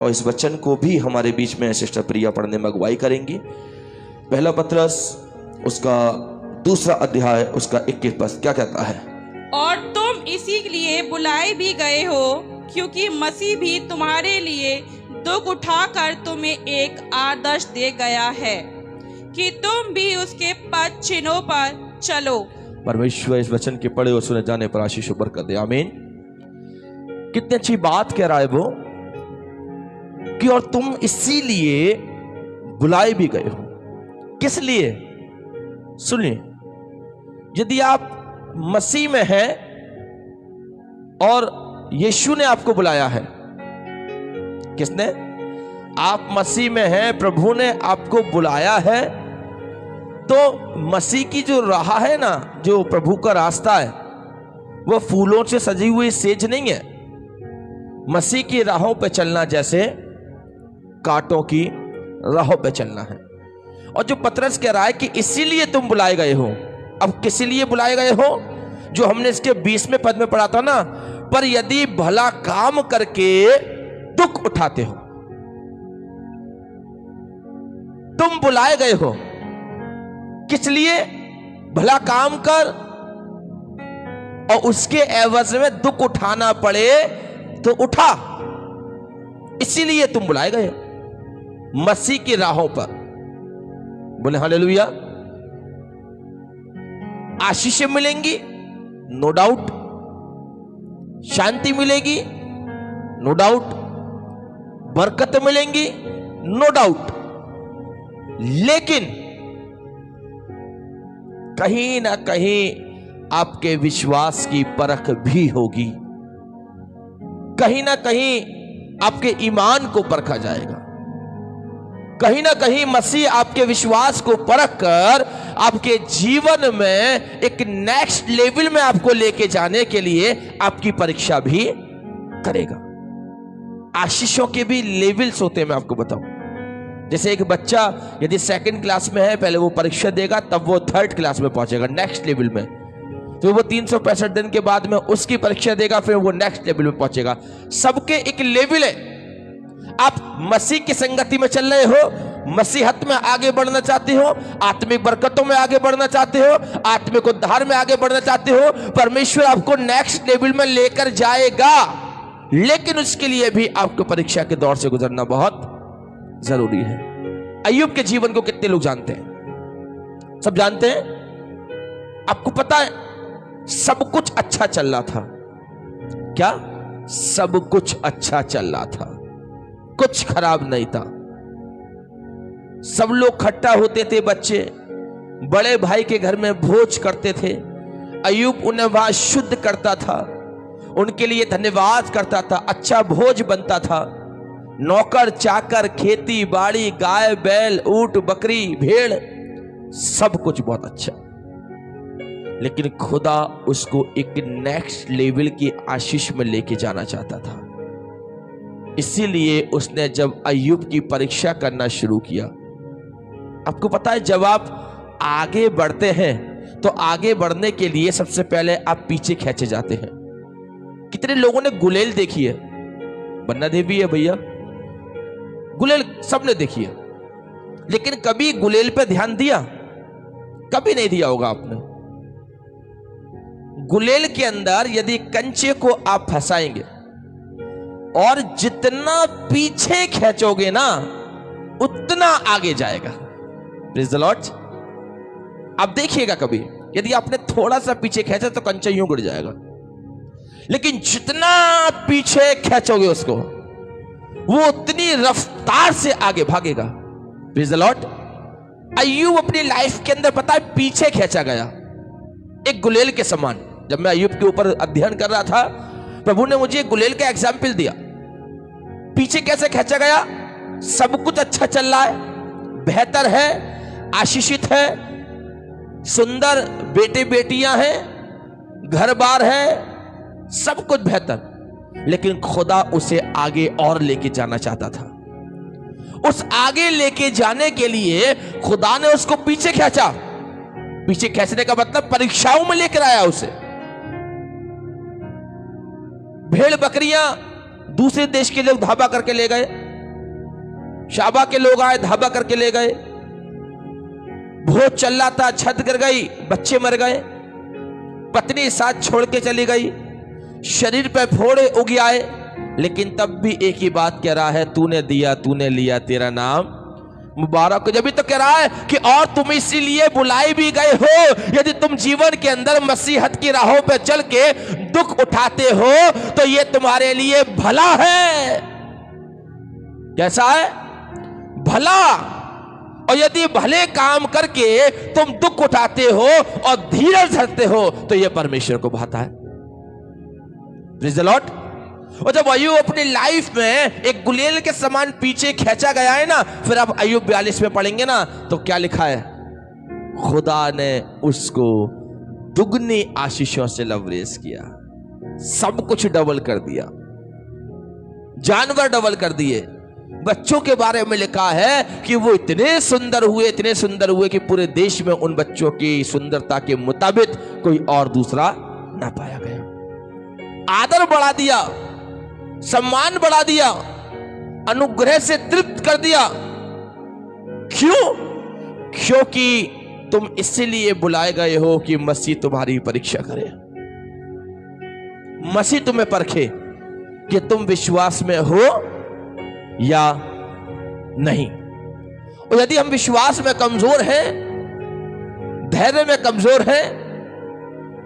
और इस वचन को भी हमारे बीच में सिस्टर प्रिया पढ़ने में अगुवाई करेंगी। पहला पत्रस उसका 2 अध्याय उसका 21 पद क्या कहता है? और तुम इसी लिए बुलाए भी गए हो, क्योंकि मसीह भी तुम्हारे लिए दुख उठाकर तुम्हें एक आदर्श दे गया है कि तुम भी उसके पद चिन्हों पर चलो। परमेश्वर इस वचन के पढ़े और सुने जाने पर आशीष और बरकत दे, आमीन। कितनी अच्छी बात कह रहा है वो कि और तुम इसीलिए बुलाए भी गए हो। किस लिए? सुनिए, यदि आप मसीह में हैं और यीशु ने आपको बुलाया है, किसने? आप मसीह में हैं, प्रभु ने आपको बुलाया है, तो मसीह की जो राह है ना, जो प्रभु का रास्ता है, वो फूलों से सजी हुई सेज नहीं है। मसीह की राहों पे चलना जैसे कांटों की राहों पे चलना है। और जो पतरस कह रहा है कि इसीलिए तुम बुलाए गए हो। अब किस लिए बुलाए गए हो? जो हमने इसके 20वें पद में पढ़ा था ना, पर यदि भला काम करके दुख उठाते हो। तुम बुलाए गए हो किस लिए? भला काम कर और उसके एवज में दुख उठाना पड़े तो उठा। इसीलिए तुम बुलाए गए मसीह की राहों पर। बोले हालेलुया। आशीषें मिलेंगी, नो डाउट। शांति मिलेगी, नो डाउट। बरकत मिलेंगी, नो डाउट। लेकिन कहीं ना कहीं आपके विश्वास की परख भी होगी। कहीं ना कहीं आपके ईमान को परखा जाएगा। कहीं ना कहीं मसीह आपके विश्वास को परख कर आपके जीवन में एक नेक्स्ट लेवल में आपको लेके जाने के लिए आपकी परीक्षा भी करेगा। आशीषों के भी लेवल्स होते हैं, मैं आपको बताऊं। जैसे एक बच्चा यदि 2nd क्लास में है, पहले वो परीक्षा देगा, तब वो 3rd क्लास में पहुंचेगा, नेक्स्ट लेवल में। तो वो 365 दिन के बाद में उसकी परीक्षा देगा, फिर वो नेक्स्ट लेवल में पहुंचेगा। सबके एक लेवल है। आप मसीह की संगति में चल रहे हो, मसीहत में आगे बढ़ना चाहते हो, आत्मिक बरकतों में आगे बढ़ना चाहते हो, आत्मिक उद्धार में आगे बढ़ना चाहते हो, परमेश्वर आपको नेक्स्ट लेवल में लेकर जाएगा। लेकिन उसके लिए भी आपको परीक्षा के दौर से गुजरना बहुत जरूरी है। अय्यूब के जीवन को कितने लोग जानते हैं? सब जानते हैं। आपको पता है सब कुछ अच्छा चल रहा था। क्या? सब कुछ अच्छा चल रहा था, कुछ खराब नहीं था। सब लोग इकट्ठा होते थे, बच्चे बड़े भाई के घर में भोज करते थे। अय्यूब उन्हें वहां शुद्ध करता था, उनके लिए धन्यवाद करता था, अच्छा भोज बनता था। नौकर चाकर, खेती बाड़ी, गाय बैल, ऊंट बकरी भेड़, सब कुछ बहुत अच्छा। लेकिन खुदा उसको एक नेक्स्ट लेवल की आशीष में लेके जाना चाहता था। इसीलिए उसने जब अय्यूब की परीक्षा करना शुरू किया। आपको पता है जब आप आगे बढ़ते हैं तो आगे बढ़ने के लिए सबसे पहले आप पीछे खींचे जाते हैं। कितने लोगों ने गुलेल देखी है? बन्ना देवी है भैया, गुलेल सबने देखी है, लेकिन कभी गुलेल पे ध्यान दिया? कभी नहीं दिया होगा आपने। गुलेल के अंदर यदि कंचे को आप फंसाएंगे और जितना पीछे खींचोगे ना उतना आगे जाएगा। Praise the Lord. आप देखिएगा कभी यदि आपने थोड़ा सा पीछे खींचा तो कंचा यूं गिर जाएगा, लेकिन जितना पीछे खींचोगे उसको वो उतनी रफ्तार से आगे भागेगा। Praise the Lord. अय्यूब अपनी लाइफ के अंदर पता है पीछे खींचा गया एक गुलेल के समान। जब मैं अय्यूब के ऊपर अध्ययन कर रहा था, प्रभु ने मुझे गुलेल का एग्जाम्पल दिया। पीछे कैसे खींचा गया? सब कुछ अच्छा चल रहा है, बेहतर है, आशीषित है, सुंदर बेटे बेटियां हैं, घर बार है, सब कुछ बेहतर। लेकिन खुदा उसे आगे और लेके जाना चाहता था। उस आगे लेके जाने के लिए खुदा ने उसको पीछे खींचा। पीछे खींचने का मतलब परीक्षाओं में लेकर आया उसे। भेड़ बकरियां दूसरे देश के लोग धाबा करके ले गए, शाबा के लोग आए, धाबा करके ले गए। भोज चल रहा था, छत गिर गई, बच्चे मर गए, पत्नी साथ छोड़ के चली गई, शरीर पे फोड़े उग आए, लेकिन तब भी एक ही बात कह रहा है, तूने दिया तूने लिया, तेरा नाम मुबारक। जब भी तो कह रहा है कि और तुम इसीलिए बुलाए भी गए हो, यदि तुम जीवन के अंदर मसीहत की राहों पे चल के दुख उठाते हो तो ये तुम्हारे लिए भला है। कैसा है? भला। और यदि भले काम करके तुम दुख उठाते हो और धीरज धरते हो तो यह परमेश्वर को भाता है। Praise the Lord. और जब अय्यूब अपनी लाइफ में एक गुलेल के समान पीछे खींचा गया है ना, फिर आप अय्यूब 42 में पढ़ेंगे ना तो क्या लिखा है? खुदा ने उसको दुगनी आशीषों से लवरेज किया, सब कुछ डबल कर दिया, जानवर डबल कर दिए। बच्चों के बारे में लिखा है कि वो इतने सुंदर हुए कि पूरे देश में उन बच्चों की सुंदरता के मुताबिक कोई और दूसरा ना पाया गया। आदर बढ़ा दिया, सम्मान बढ़ा दिया, अनुग्रह से तृप्त कर दिया। क्यों? क्योंकि तुम इसलिए बुलाए गए हो कि मसीह तुम्हारी परीक्षा करे, मसीह तुम्हें परखे कि तुम विश्वास में हो या नहीं। और यदि हम विश्वास में कमजोर हैं, धैर्य में कमजोर हैं,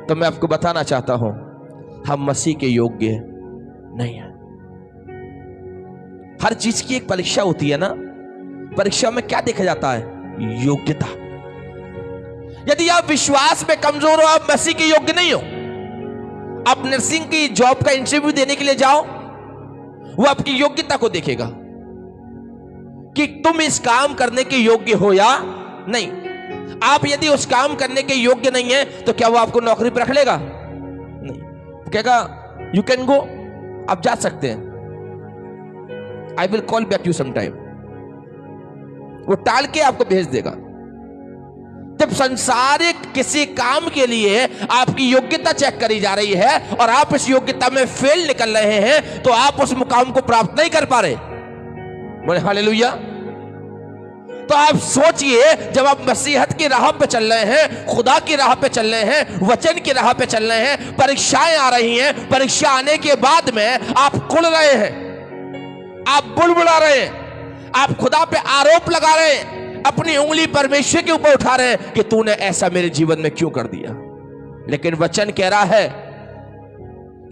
तो मैं आपको बताना चाहता हूं हम मसीह के योग्य नहीं है। हर चीज की एक परीक्षा होती है ना। परीक्षा में क्या देखा जाता है? योग्यता। यदि आप विश्वास में कमजोर हो, आप मसीह के योग्य नहीं हो। आप नर्सिंग की जॉब का इंटरव्यू देने के लिए जाओ, वो आपकी योग्यता को देखेगा कि तुम इस काम करने के योग्य हो या नहीं। आप यदि उस काम करने के योग्य नहीं है तो क्या वो आपको नौकरी पर रख लेगा? नहीं, कहेगा यू कैन गो, आप जा सकते हैं, I will call back you sometime. वो टाल के आपको भेज देगा। जब संसारिक किसी काम के लिए आपकी योग्यता चेक करी जा रही है और आप इस योग्यता में फेल निकल रहे हैं तो आप उस मुकाम को प्राप्त नहीं कर पा रहे। बोले हालेलुया। तो आप सोचिए, जब आप मसीहत की राह पे चल रहे हैं, खुदा की राह पे चल रहे हैं, वचन की राह पे चल रहे हैं, परीक्षाएं आ रही हैं, परीक्षा आने के बाद में आप कुड़ रहे हैं, आप बुलबुला रहे हैं, आप खुदा पे आरोप लगा रहे हैं, अपनी उंगली परमेश्वर के ऊपर उठा रहे हैं कि तूने ऐसा मेरे जीवन में क्यों कर दिया। लेकिन वचन कह रहा है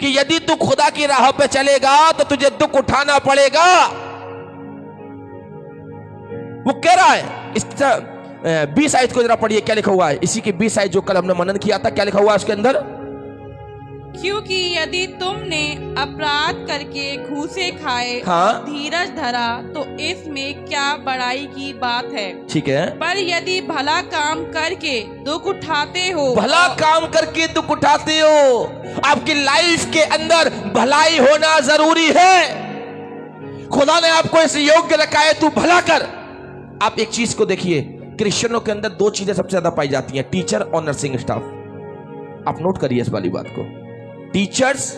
कि यदि तू खुदा की राह पे चलेगा तो तुझे दुख उठाना पड़ेगा। वो कह रहा है इस 20 आयत को जरा पढ़िए, क्या लिखा हुआ है? इसी की 20 आयत जो कल हमने मनन किया था, क्या लिखा हुआ है उसके अंदर? क्योंकि यदि तुमने अपराध करके घूसे खाए, हाँ? धीरज धरा तो इसमें क्या बड़ाई की बात है। ठीक है। पर यदि भला काम करके दुख उठाते हो, भला काम करके दुख उठाते हो, आपकी लाइफ के अंदर भलाई होना जरूरी है। खुदा ने आपको इस योग्य रखा है, तू भला कर। आप एक चीज को देखिए, क्रिश्चियनों के अंदर दो चीजें सबसे ज्यादा पाई जाती हैं, टीचर और नर्सिंग स्टाफ। आप नोट करिए इस वाली बात को, टीचर्स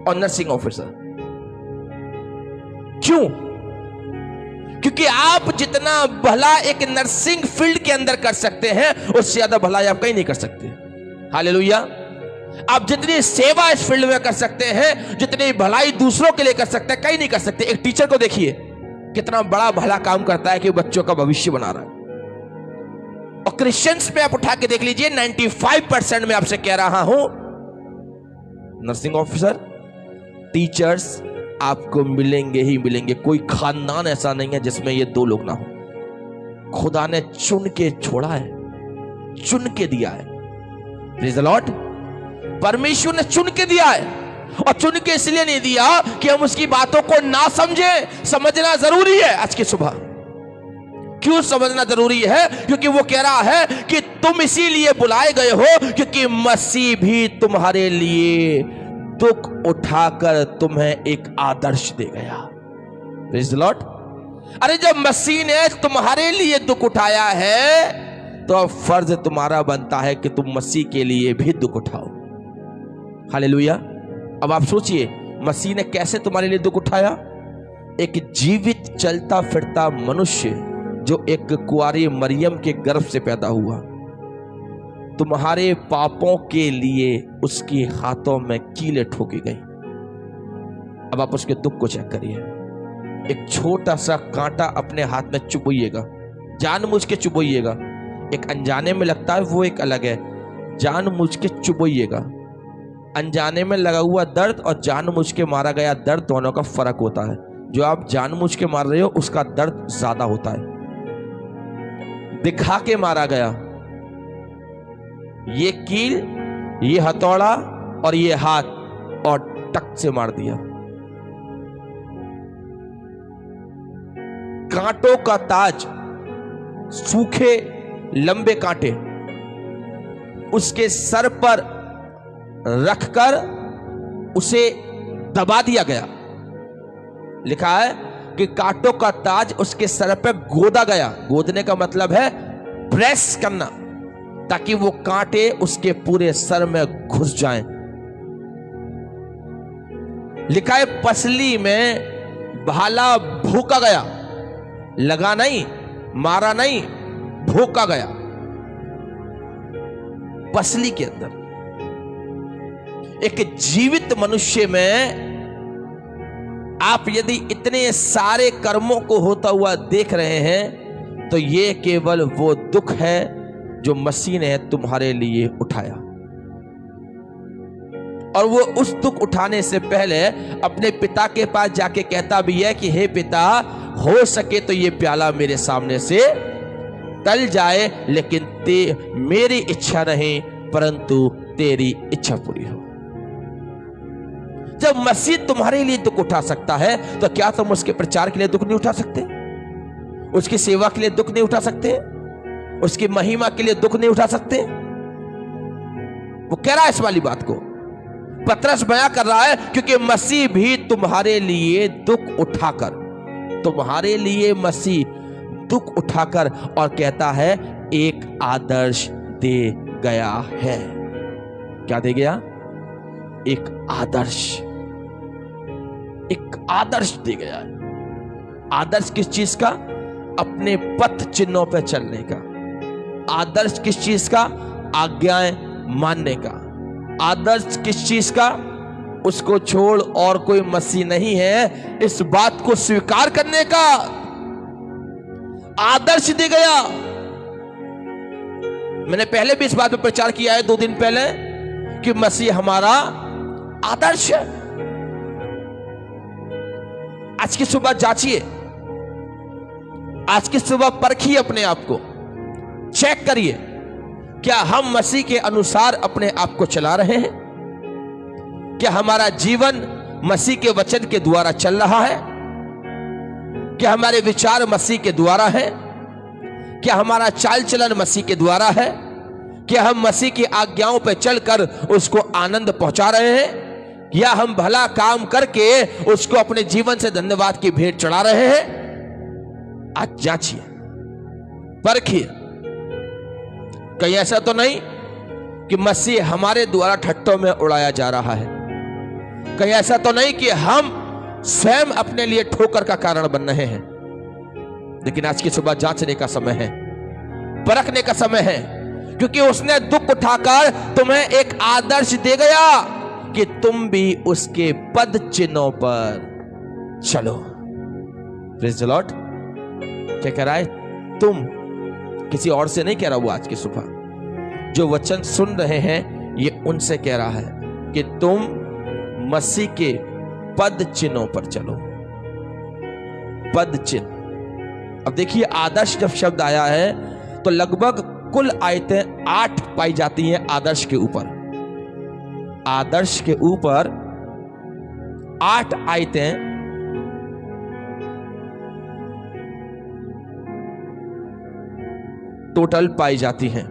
और नर्सिंग ऑफिसर। क्यों? क्योंकि आप जितना भला एक नर्सिंग फील्ड के अंदर कर सकते हैं, उससे ज्यादा भलाई आप कहीं नहीं कर सकते। हालेलुया। आप जितनी सेवा इस फील्ड में कर सकते हैं, जितनी भलाई दूसरों के लिए कर सकते हैं, कहीं नहीं कर सकते। एक टीचर को देखिए कितना बड़ा भला काम करता है कि बच्चों का भविष्य बना रहा है। और क्रिश्चियंस में आप उठा के देख लीजिए, 95% में आपसे कह रहा हूं, नर्सिंग ऑफिसर, टीचर्स आपको मिलेंगे ही मिलेंगे। कोई खानदान ऐसा नहीं है जिसमें ये दो लोग ना हो। खुदा ने चुन के छोड़ा है, चुन के दिया है। Praise the Lord. परमेश्वर ने चुन के दिया है, और चुन के इसलिए नहीं दिया कि हम उसकी बातों को ना समझें। समझना जरूरी है। आज की सुबह क्यों समझना जरूरी है? क्योंकि वो कह रहा है कि तुम इसीलिए बुलाए गए हो क्योंकि मसीह भी तुम्हारे लिए दुख उठाकर तुम्हें एक आदर्श दे गया। Praise the Lord. अरे जब मसीह ने तुम्हारे लिए दुख उठाया है तो अब फर्ज तुम्हारा बनता है कि तुम मसीह के लिए भी दुख उठाओ। हालेलुया। अब आप सोचिए, मसीह ने कैसे तुम्हारे लिए दुख उठाया? एक जीवित चलता फिरता मनुष्य जो एक कुंवारी मरियम के गर्भ से पैदा हुआ, तुम्हारे पापों के लिए उसके हाथों में कीलें ठोकी गई। अब आप उसके दुख को चेक करिए। एक छोटा सा कांटा अपने हाथ में चुभोइएगा, जानबूझ के चुभोइएगा। एक अनजाने में लगता है वो एक अलग है, जानबूझ के चुभोइएगा। अनजाने में लगा हुआ दर्द और जानबूझ के मारा गया दर्द दोनों का फर्क होता है। जो आप जानबूझ के मार रहे हो उसका दर्द ज्यादा होता है। दिखा के मारा गया, ये कील, ये हथौड़ा और ये हाथ, और टक से मार दिया। कांटों का ताज, सूखे लंबे कांटे उसके सर पर रखकर उसे दबा दिया गया। लिखा है कि कांटों का ताज उसके सर पर गोदा गया। गोदने का मतलब है प्रेस करना, ताकि वो कांटे उसके पूरे सर में घुस जाएं। लिखा है पसली में भाला भोंका गया, लगा नहीं, मारा नहीं, भोंका गया पसली के अंदर। एक जीवित मनुष्य में आप यदि इतने सारे कर्मों को होता हुआ देख रहे हैं तो ये केवल वो दुख है जो मसीह ने तुम्हारे लिए उठाया। और वो उस दुख उठाने से पहले अपने पिता के पास जाके कहता भी है कि हे पिता, हो सके तो ये प्याला मेरे सामने से टल जाए, लेकिन मेरी इच्छा नहीं परंतु तेरी इच्छा पूरी हो। जब मसीह तुम्हारे लिए दुख उठा सकता है तो क्या तुम उसके प्रचार के लिए दुख नहीं उठा सकते? उसकी सेवा के लिए दुख नहीं उठा सकते? उसकी महिमा के लिए दुख नहीं उठा सकते? वो कह रहा है इस वाली बात को, पतरस बयां कर रहा है, क्योंकि मसीह भी तुम्हारे लिए दुख उठाकर, तुम्हारे लिए मसीह दुख उठाकर, और कहता है एक आदर्श दे गया है। क्या दे गया? एक आदर्श, एक आदर्श दे गया है। आदर्श किस चीज का? अपने पथ चिन्हों पर चलने का। आदर्श किस चीज का? आज्ञाएं मानने का। आदर्श किस चीज का? उसको छोड़ और कोई मसीह नहीं है, इस बात को स्वीकार करने का आदर्श दे गया। मैंने पहले भी इस बात पर प्रचार किया है 2 दिन पहले कि मसीह हमारा आदर्श है। आज की सुबह जांचिए, आज की सुबह परखिए, अपने आप को चेक करिए, क्या हम मसीह के अनुसार अपने आप को चला रहे हैं? क्या हमारा जीवन मसीह के वचन के द्वारा चल रहा है? क्या हमारे विचार मसीह के द्वारा है? क्या हमारा चाल चलन मसीह के द्वारा है? क्या हम मसीह की आज्ञाओं पर चलकर उसको आनंद पहुंचा रहे हैं, या हम भला काम करके उसको अपने जीवन से धन्यवाद की भेंट चढ़ा रहे हैं? आज जांचिए, परखिए। कहीं ऐसा तो नहीं कि मसीह हमारे द्वारा ठट्टों में उड़ाया जा रहा है? कहीं ऐसा तो नहीं कि हम स्वयं अपने लिए ठोकर का कारण बन रहे हैं? लेकिन आज की सुबह जांचने का समय है, परखने का समय है, क्योंकि उसने दुख उठाकर तुम्हें एक आदर्श दे गया कि तुम भी उसके पद चिन्हों पर चलो। Praise the Lord. क्या कह रहा है? तुम, किसी और से नहीं कह रहा। वो आज की सुबह जो वचन सुन रहे हैं ये उनसे कह रहा है कि तुम मसीह के पद चिन्हों पर चलो। पद चिन्ह। अब देखिए, आदर्श जब शब्द आया है तो लगभग कुल आयतें 8 पाई जाती हैं आदर्श के ऊपर। आदर्श के ऊपर 8 आयतें टोटल पाई जाती हैं,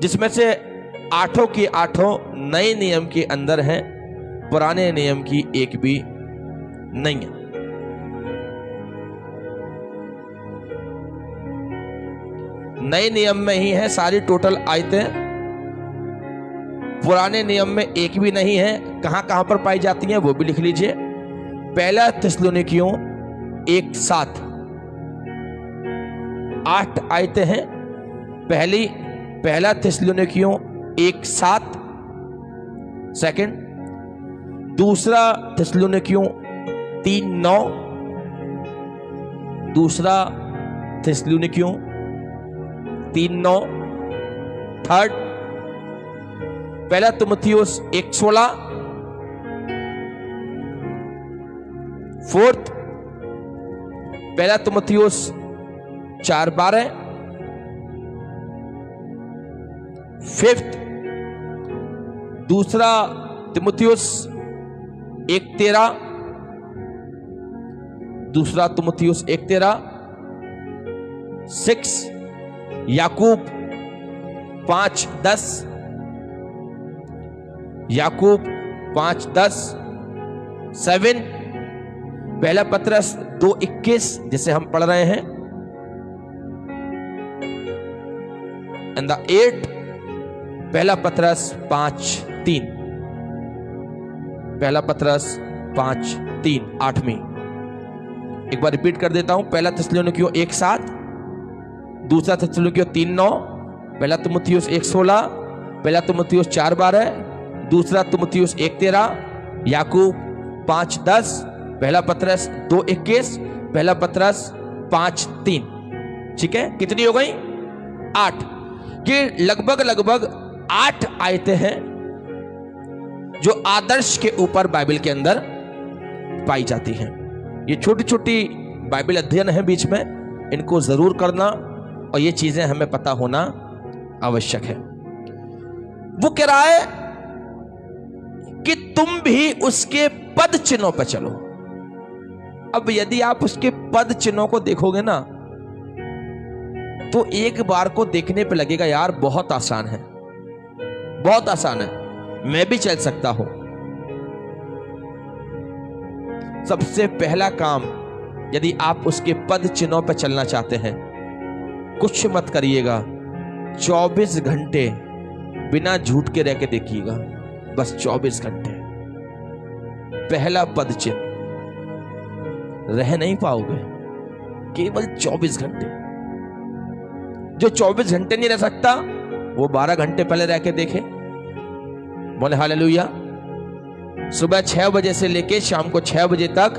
जिसमें से 8 की 8 नए नियम के अंदर हैं, पुराने नियम की एक भी नहीं है। नए नियम में ही है सारी टोटल आयतें, पुराने नियम में एक भी नहीं है। कहां कहां पर पाई जाती हैं वो भी लिख लीजिए। पहला थिस्सलुनीकियों 1:7, 8 आयतें हैं। पहला थिस्सलुनीकियों 1:7 सेकंड, दूसरा थिस्सलुनीकियों 3:9, दूसरा थिस्सलुनीकियों 3:9, थर्ड पहला तीमुथियुस 1:16, फोर्थ पहला तीमुथियुस 4:12, फिफ्थ दूसरा तीमुथियुस 1:13, दूसरा तीमुथियुस 1:13, 6 याकूब 5:10, याकूब 5:10, 7 पहला पतरस 2:21 जिसे हम पढ़ रहे हैं, एंड द 8 पहला पतरस 5:3, पहला पतरस 5:3 8वीं। एक बार रिपीट कर देता हूं, पहला थिस्सलुनीकियों 1:7, दूसरा थिस्सलुनीकियों 3:9, पहला तीमुथियुस 1:16, पहला तीमुथियुस 4:12, दूसरा तीमुथियुस 1:13, याकूब 5:10, पहला पतरस 2:21, पहला पतरस 5:3। ठीक है, कितनी हो गई? 8 कि लगभग 8 आयतें हैं जो आदर्श के ऊपर बाइबल के अंदर पाई जाती हैं। ये छोटी छोटी बाइबल अध्ययन है बीच में, इनको जरूर करना और ये चीजें हमें पता होना आवश्यक है। वो कह रहा है कि तुम भी उसके पद चिन्हों पर चलो। अब यदि आप उसके पद चिन्हों को देखोगे ना तो एक बार को देखने पे लगेगा यार बहुत आसान है, बहुत आसान है, मैं भी चल सकता हूं। सबसे पहला काम, यदि आप उसके पद चिन्हों पर चलना चाहते हैं, कुछ मत करिएगा, 24 घंटे बिना झूठ के रह के देखिएगा, बस 24 घंटे पहला पद चिन्ह, रह नहीं पाओगे, केवल 24 घंटे। जो 24 घंटे नहीं रह सकता वो 12 घंटे पहले रह के देखे। बोले हालेलुया। सुबह 6 बजे से लेके शाम को 6 बजे तक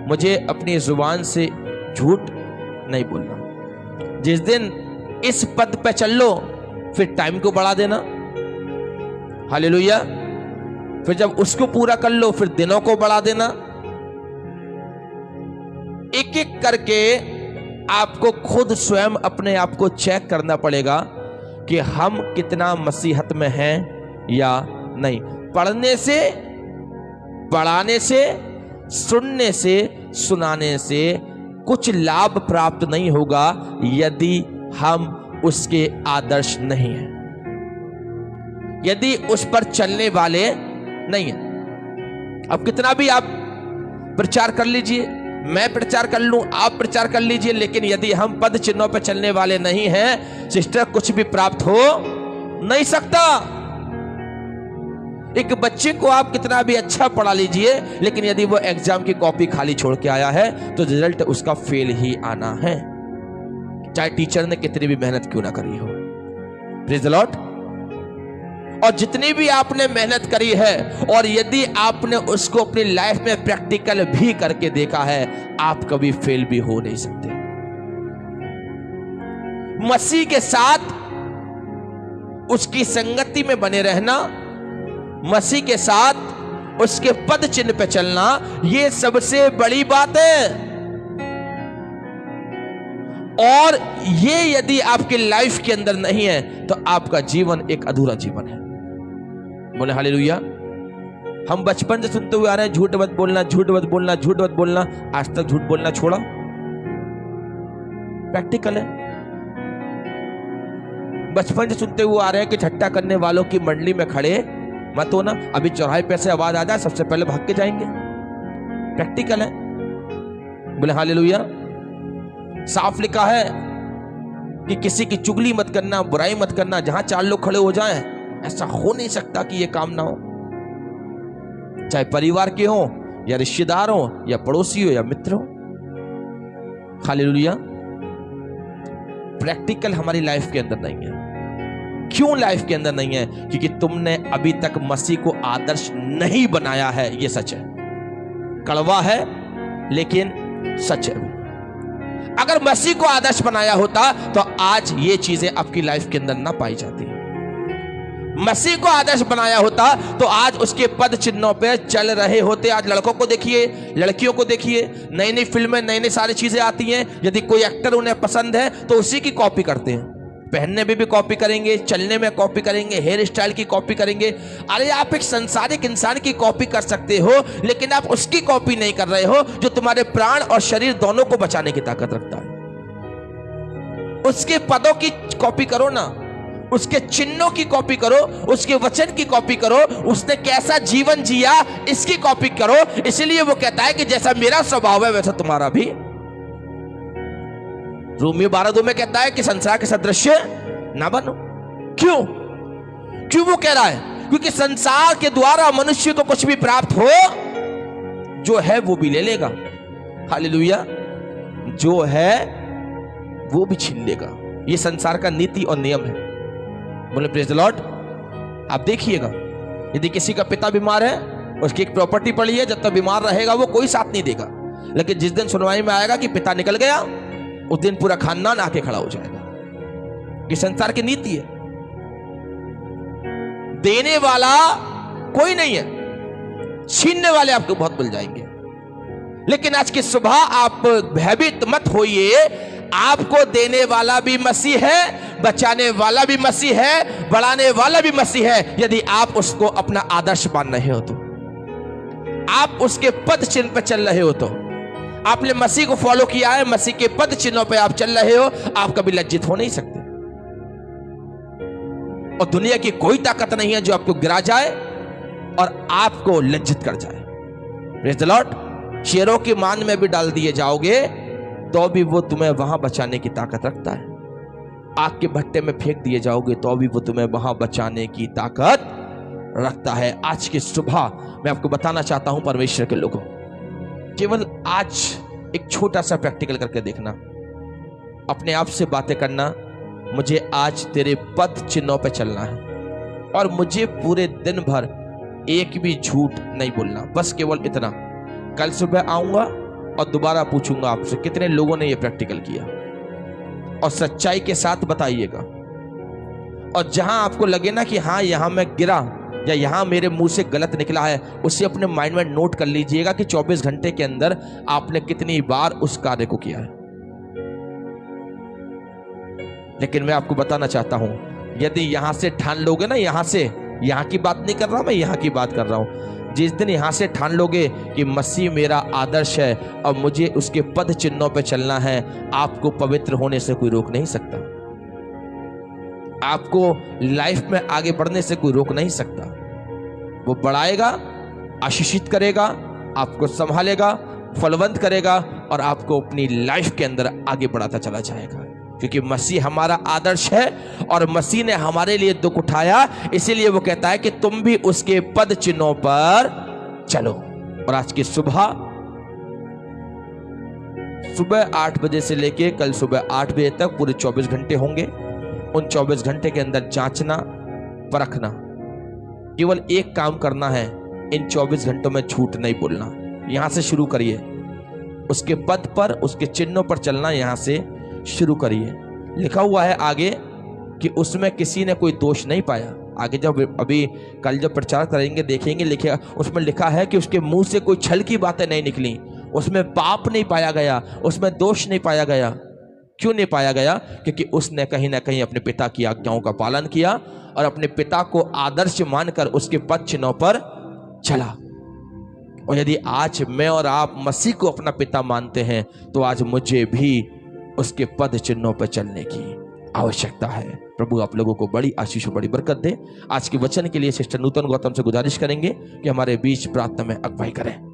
मुझे अपनी जुबान से झूठ नहीं बोलना। जिस दिन इस पद पे चल लो फिर टाइम को बढ़ा देना, हालेलुया। फिर जब उसको पूरा कर लो फिर दिनों को बढ़ा देना। एक एक करके आपको खुद स्वयं अपने आप को चेक करना पड़ेगा कि हम कितना मसीहत में हैं या नहीं। पढ़ने से, पढ़ाने से, सुनने से, सुनाने से कुछ लाभ प्राप्त नहीं होगा यदि हम उसके आदर्श नहीं हैं, यदि उस पर चलने वाले नहीं हैं। अब कितना भी आप प्रचार कर लीजिए, मैं प्रचार कर लूं, आप प्रचार कर लीजिए, लेकिन यदि हम पद चिन्हों पर चलने वाले नहीं हैं सिस्टर, कुछ भी प्राप्त हो नहीं सकता। एक बच्चे को आप कितना भी अच्छा पढ़ा लीजिए, लेकिन यदि वो एग्जाम की कॉपी खाली छोड़ के आया है तो रिजल्ट उसका फेल ही आना है, चाहे टीचर ने कितनी भी मेहनत क्यों ना करी हो। Praise the Lord. और जितनी भी आपने मेहनत करी है और यदि आपने उसको अपनी लाइफ में प्रैक्टिकल भी करके देखा है, आप कभी फेल भी हो नहीं सकते। मसीह के साथ उसकी संगति में बने रहना, मसीह के साथ उसके पद चिन्ह पे चलना, यह सबसे बड़ी बात है। और ये यदि आपकी लाइफ के अंदर नहीं है तो आपका जीवन एक अधूरा जीवन है। बोले हालेलुया। हम बचपन से सुनते हुए आ रहे हैं, झूठ मत बोलना, झूठ मत बोलना, झूठ मत बोलना। आज तक झूठ बोलना छोड़ा? प्रैक्टिकल है। बचपन से सुनते हुए आ रहे हैं कि ठट्टा करने वालों की मंडली में खड़े मत होना, अभी चौराहे पे से आवाज आ जाए सबसे पहले भाग के जाएंगे। प्रैक्टिकल है। बोले हालेलुया। साफ लिखा है कि किसी की चुगली मत करना, बुराई मत करना। जहां 4 लोग खड़े हो जाएं, ऐसा हो नहीं सकता कि यह काम ना हो, चाहे परिवार के हो या रिश्तेदारों या पड़ोसियों या मित्रों। हालेलुया। प्रैक्टिकल हमारी लाइफ के अंदर नहीं है। क्यों लाइफ के अंदर नहीं है? क्योंकि तुमने अभी तक मसीह को आदर्श नहीं बनाया है। यह सच है, कड़वा है लेकिन सच है। अगर मसीह को आदर्श बनाया होता तो आज ये चीजें आपकी लाइफ के अंदर ना पाई जाती। मसीह को आदर्श बनाया होता तो आज उसके पद चिन्हों पे चल रहे होते। आज लड़कों को देखिए, लड़कियों को देखिए, नई नई फिल्में, नई नई सारी चीजें आती हैं। यदि कोई एक्टर उन्हें पसंद है तो उसी की कॉपी करते हैं। पहनने में भी कॉपी करेंगे, चलने में कॉपी करेंगे, हेयर स्टाइल की कॉपी करेंगे। अरे आप एक संसारिक इंसान की कॉपी कर सकते हो, लेकिन आप उसकी कॉपी नहीं कर रहे हो जो तुम्हारे प्राण और शरीर दोनों को बचाने की ताकत रखता है। उसके पदों की कॉपी करो ना, उसके चिन्हों की कॉपी करो, उसके वचन की कॉपी करो, उसने कैसा जीवन जिया इसकी कॉपी करो। इसलिए वो कहता है कि जैसा मेरा स्वभाव है वैसा तुम्हारा भी। रोमियो 12:2 में कहता है कि संसार के सदृश्य ना बनो। क्यों वो कह रहा है? क्योंकि संसार के द्वारा मनुष्य को कुछ भी प्राप्त हो, जो है वो भी ले लेगा। हालेलुया। जो है वो भी छीन लेगा। ये संसार का नीति और नियम है। बोले प्रेज द लॉर्ड। आप देखिएगा, यदि किसी का पिता बीमार है, उसकी एक प्रॉपर्टी पड़ी है, जब तक बीमार रहेगा वो कोई साथ नहीं देगा। लेकिन जिस दिन सुनवाई में आएगा कि पिता निकल गया, उस दिन पूरा खानदान आके खड़ा हो जाएगा। ये संसार की नीति है। देने वाला कोई नहीं है, छीनने वाले आपको बहुत मिल जाएंगे। लेकिन आज की सुबह आप भयभीत मत होइए। आपको देने वाला भी मसीह है, बचाने वाला भी मसीह है, बढ़ाने वाला भी मसीह है। यदि आप उसको अपना आदर्श मान रहे हो तो, आप उसके पद चिन्ह पर चल रहे हो तो, आपने मसीह को फॉलो किया है, मसीह के पद चिन्हों पे आप चल रहे हो, आप कभी लज्जित हो नहीं सकते। और दुनिया की कोई ताकत नहीं है जो आपको गिरा जाए और आपको लज्जित कर जाए। Praise the Lord. शेरों की मान में भी डाल दिए जाओगे तो भी वो तुम्हें वहां बचाने की ताकत रखता है। आग के भट्टे में फेंक दिए जाओगे तो भी वो तुम्हें वहां बचाने की ताकत रखता है। आज की सुबह मैं आपको बताना चाहता हूं परमेश्वर के लोगों, केवल आज एक छोटा सा प्रैक्टिकल करके देखना। अपने आप से बातें करना, मुझे आज तेरे पद चिन्हों पे चलना है और मुझे पूरे दिन भर एक भी झूठ नहीं बोलना। बस केवल इतना। कल सुबह आऊंगा और दोबारा पूछूंगा आपसे कितने लोगों ने यह प्रैक्टिकल किया, और सच्चाई के साथ बताइएगा। और जहां आपको लगे ना कि हाँ यहां मैं गिरा या यहां मेरे मुंह से गलत निकला है, उसे अपने माइंड में नोट कर लीजिएगा कि 24 घंटे के अंदर आपने कितनी बार उस कार्य को किया है। लेकिन मैं आपको बताना चाहता हूं, यदि यहां से ठान लोगे ना, यहां की बात नहीं कर रहा मैं, यहां की बात कर रहा हूं। जिस दिन यहां से ठान लोगे कि मसीह मेरा आदर्श है और मुझे उसके पद चिन्हों पे चलना है, आपको पवित्र होने से कोई रोक नहीं सकता। आपको लाइफ में आगे बढ़ने से कोई रोक नहीं सकता। वो बढ़ाएगा, आशीषित करेगा, आपको संभालेगा, फलवंत करेगा और आपको अपनी लाइफ के अंदर आगे बढ़ाता चला जाएगा। क्योंकि मसीह हमारा आदर्श है और मसीह ने हमारे लिए दुख उठाया, इसीलिए वो कहता है कि तुम भी उसके पद चिन्हों पर चलो। और आज की सुबह 8 बजे से लेके कल सुबह 8 बजे तक पूरे 24 घंटे होंगे। उन 24 घंटे के अंदर जांचना, परखना, केवल एक काम करना है, इन 24 घंटों में झूठ नहीं बोलना। यहां से शुरू करिए, उसके पद पर, उसके चिन्हों पर चलना यहां से शुरू करिए। लिखा हुआ है आगे कि उसमें किसी ने कोई दोष नहीं पाया। आगे जब अभी कल जब प्रचार करेंगे देखेंगे, लिखे उसमें लिखा है कि उसके मुंह से कोई छल की बातें नहीं निकली, उसमें पाप नहीं पाया गया, उसमें दोष नहीं पाया गया। क्यों नहीं पाया गया? क्योंकि उसने कहीं ना कहीं अपने पिता की आज्ञाओं का पालन किया और अपने पिता को आदर्श मानकर उसके पद चिन्हों पर चला। और यदि आज मैं और आप मसीह को अपना पिता मानते हैं तो आज मुझे भी उसके पद चिन्हों पर चलने की आवश्यकता है। प्रभु आप लोगों को बड़ी आशीष और बड़ी बरकत दे। आज के वचन के लिए सिस्टर नूतन गौतम से गुजारिश करेंगे कि हमारे बीच प्रार्थना में अगुवाई करें।